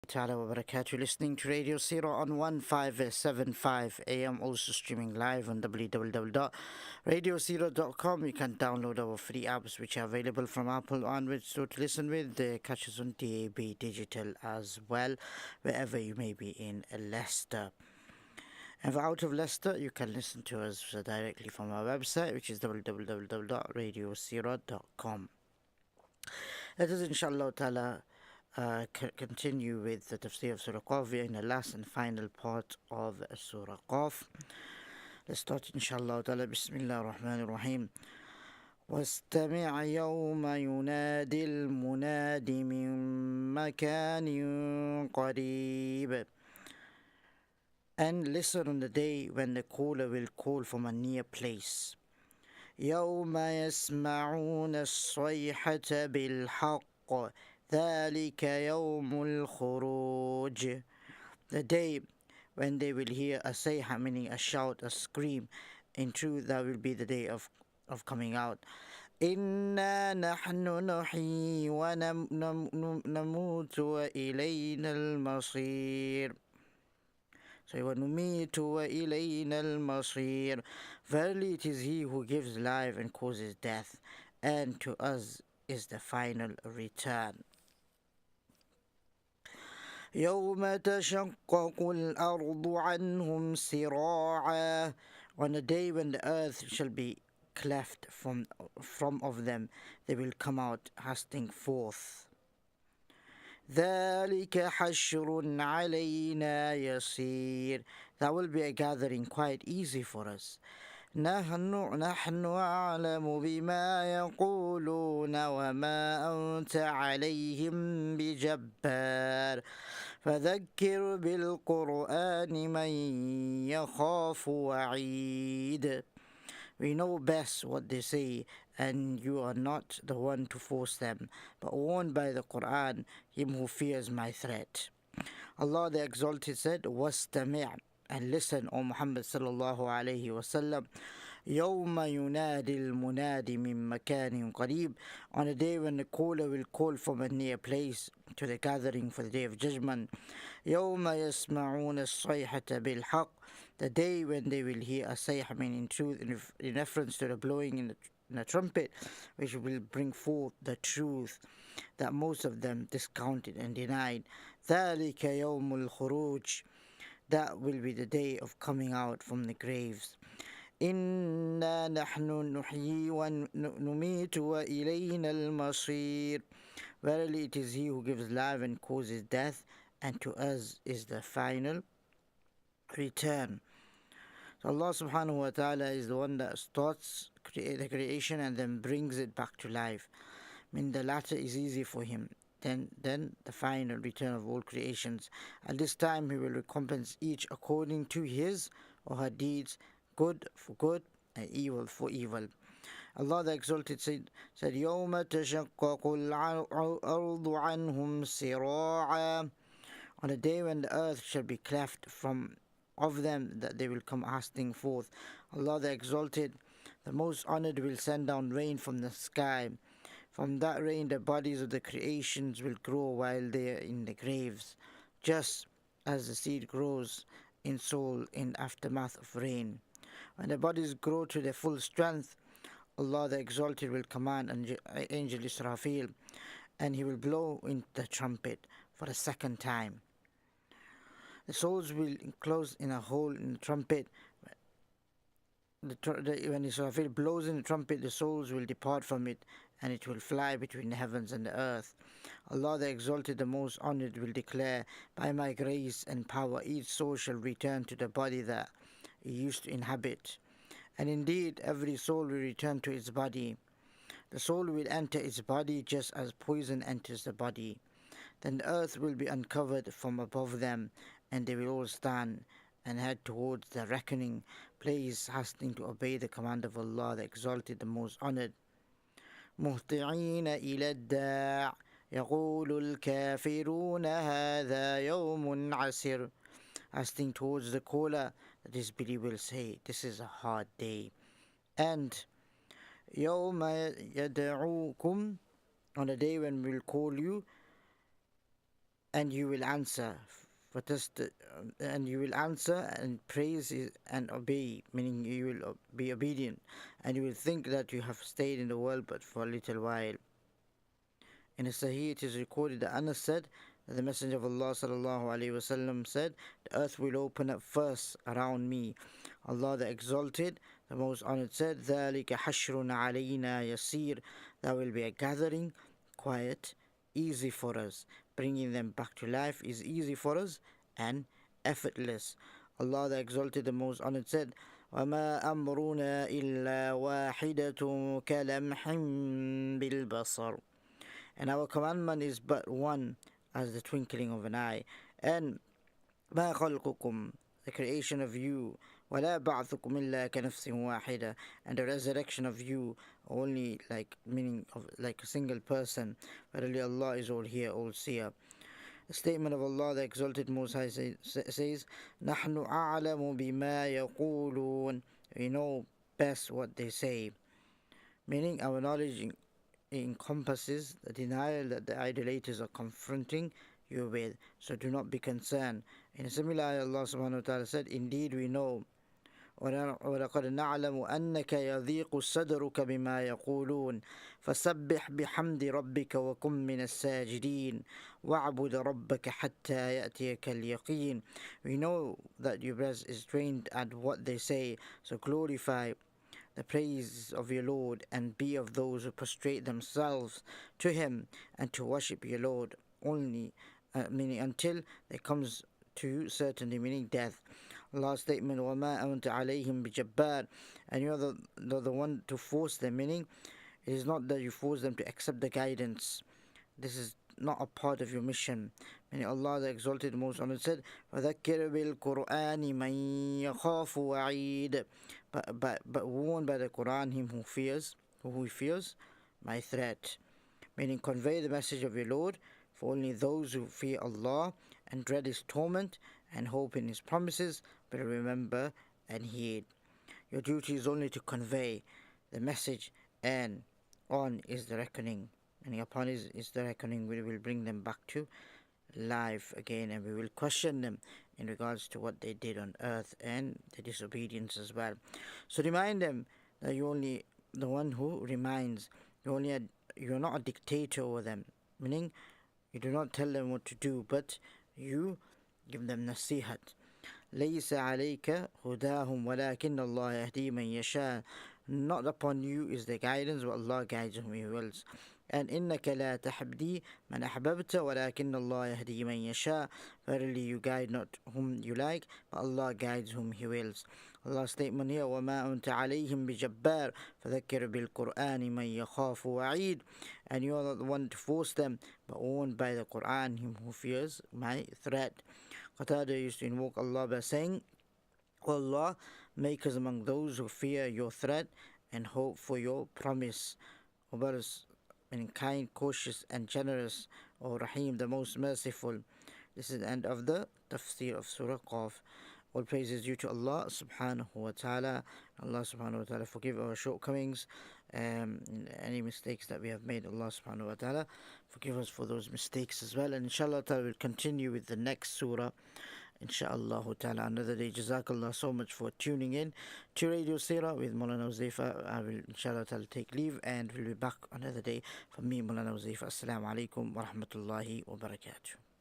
Ta'ala wa barakatuh. Listening to Radio Seerah on 1575 AM, also streaming live on www.radioseerah.com. You can download our free apps which are available from Apple onwards to listen with. Catch us on DAB digital as well, wherever you may be in Leicester. And for out of Leicester, you can listen to us directly from our website, which is www.radioseerah.com. Let us, inshallah ta'ala, continue with the tafsir of Surah Qaaf in the last and final part of Surah Qaaf. Let's start inshallah ta'ala. Bismillah ar-Rahman ar-Rahim. واستمع يوم ينادي المناد من مكان قريب. And listen on the day when the caller will call from a near place. يوم يسمعون الصيحة بالحق ذلك يوم الخروج. The day when they will hear a sayha, meaning a shout, a scream. In truth, that will be the day of coming out. إنا نحن نحيي ونموت وإلينا المصير. So وَنُمِيتُ وَإِلَيْنَا الْمَصِيرُ. Verily it is He who gives life and causes death, and to us is the final return. يَوْمَ تَشَقَّقُ الْأَرْضُ عَنْهُمْ سِرَاعًا. On the day when the earth shall be cleft from of them, they will come out hasting forth. ذَلِكَ حَشْرٌ عَلَيْنَا يَسِيرٌ. That will be a gathering quite easy for us. نحن أعلم بما يقولون وما أنت عليهم بجبار فذكر بالقرآن من يخاف وعيد. We know best what they say, and you are not the one to force them, but warned by the Quran him who fears my threat. Allah the Exalted said, وَاسْتَمِعْ, and listen, O Muhammad sallallahu alayhi wasallam. يَوْمَ يُنَادِ الْمُنَادِ مِن مَكَانٍ قَرِيبٍ. On a day when the caller will call from a near place to the gathering for the day of judgment. يَوْمَ يَسْمَعُونَ الصَّيْحَةَ بِالْحَقِّ. The day when they will hear a sayh, in truth, in reference to the blowing in the trumpet, which will bring forth the truth that most of them discounted and denied. ذَلِكَ يَوْمُ الْخُرُوجِ. That will be the day of coming out from the graves. إِنَّا نَحْنُ نُحْيِي وَنُمِيتُ وَإِلَيْنَا الْمَصِيرُ. Verily it is He who gives life and causes death, and to us is the final return. So Allah subhanahu wa ta'ala is the one that starts the creation and then brings it back to life. The latter is easy for Him. Then the final return of all creations. At this time He will recompense each according to his or her deeds, good for good and evil for evil. Allah the Exalted said يَوْمَ تَشَقَّقُ الْأَرْضُ عَنْهُمْ سِرَاعًا. On the day when the earth shall be cleft from of them, that they will come hasting forth. Allah the Exalted, the Most Honored, will send down rain from the sky. From that rain the bodies of the creations will grow while they are in the graves, just as the seed grows in soil in aftermath of rain. When the bodies grow to their full strength, Allah the Exalted will command Angel Israfil, and he will blow in the trumpet for a second time. The souls will enclose in a hole in the trumpet. When Israfil blows in the trumpet, the souls will depart from it, and it will fly between the heavens and the earth. Allah the Exalted, the Most Honored, will declare, by my grace and power, each soul shall return to the body that it used to inhabit. And indeed, every soul will return to its body. The soul will enter its body just as poison enters the body. Then the earth will be uncovered from above them, and they will all stand and head towards the reckoning place, hastening to obey the command of Allah the Exalted, the Most Honored. مهطعين إلى الداع يقول الكافرون هذا يوم عسر. Hastening towards the caller, the disbeliever will say, this is a hard day. And يوم يدعوكم, on the day when we will call you, and you will answer. And you will answer and praise and obey, meaning you will be obedient, and you will think that you have stayed in the world but for a little while. In a Sahih, it is recorded that Anas said that the Messenger of Allah sallallahu alaihi wasallam said, "The earth will open up first around me." Allah the Exalted, the Most Honored said, ذَلِكَ حَشْرٌ عَلَيْنَا يَسِيرٌ. That will be a gathering, quiet, easy for us. Bringing them back to life is easy for us and effortless. Allah the Exalted, the Most Honored said, وَمَا أَمْرُنَا إِلَّا وَاحِدَةٌ كَلَمْحٍ بِالْبَصَرِ. And our commandment is but one, as the twinkling of an eye. And مَا خَلْقُكُمْ, the creation of you, وَلَا بَعْثُكُمْ إِلَّا كَنَفْسٍ وَاحِدَةٍ, and the resurrection of you, only like meaning of like a single person. Verily Allah is all hear, all seer. The statement of Allah, the Exalted Most High, says, نَحْنُ أَعْلَمُ بِمَا يَقُولُونَ. We know best what they say. Meaning our knowledge encompasses the denial that the idolaters are confronting you with, so do not be concerned. In a similar ayah, Allah subhanahu wa ta'ala said, indeed we know, وَلَقَدْ نَعْلَمُ أَنَّكَ يَضِيقُ صَدْرُكَ بِمَا يَقُولُونَ فَسَبِّحْ بِحَمْدِ رَبِّكَ وَكُن مِّنَ السَّاجِدِينَ وَاعْبُدْ رَبَّكَ حَتَّى يَأْتِيَكَ الْيَقِينُ. We know that your breast is trained at what they say, so glorify the praise of your Lord and be of those who prostrate themselves to Him and to worship your Lord only, meaning until there comes to you certainty, meaning death. Last statement, وَمَا أَنْتَ عَلَيْهِمْ بِجَبَّارٍ, and you are the one to force them, meaning it is not that you force them to accept the guidance. This is not a part of your mission. Meaning Allah the Exalted Most Honored said, فَذَكِّرْ بِالْقُرْآنِ مَنْ يَخَافُ وَعِيدٍ. But warn by the Quran him who fears my threat. Meaning convey the message of your Lord for only those who fear Allah and dread His torment and hope in His promises, but remember and heed. Your duty is only to convey the message, and on is the reckoning. And upon is the reckoning, we will bring them back to life again, and we will question them in regards to what they did on earth and the disobedience as well. So remind them that you're only the one who reminds. You're not a dictator over them, meaning you do not tell them what to do, but you give them nasihat. ليس عليك هداهم ولكن الله يهدي من يشاء. Not upon you is the guidance, but Allah guides whom He wills. And إنك لا تهدي من أحببت ولكن الله يهدي من يشاء. Verily you guide not whom you like, but Allah guides whom He wills. Allah's statement here, وَمَا أَنْتَ عَلَيْهِمْ بِجَبَّارٍ فَذَكِّرْ بِالْقُرْآنِ مَنْ يَخَافُ وَعِيدٍ. And you are not the one to force them, but warned by the Quran him who fears my threat. Qatada used to invoke Allah by saying, O Allah, make us among those who fear your threat and hope for your promise. O brothers, meaning kind, cautious and generous, O Rahim, the most merciful. This is the end of the Tafseer of Surah Qaaf. All praise is due to Allah subhanahu wa ta'ala. Allah subhanahu wa ta'ala forgive our shortcomings, any mistakes that we have made. Allah subhanahu wa ta'ala forgive us for those mistakes as well. And inshallah ta'ala we'll continue with the next surah, inshallah ta'ala, another day. Jazakallah so much for tuning in to Radio Seerah with Molana Huzaifah. I will inshallah ta'ala take leave, and we'll be back another day from me, Molana Huzaifah. Assalamu alaikum wa rahmatullahi wa barakatuh.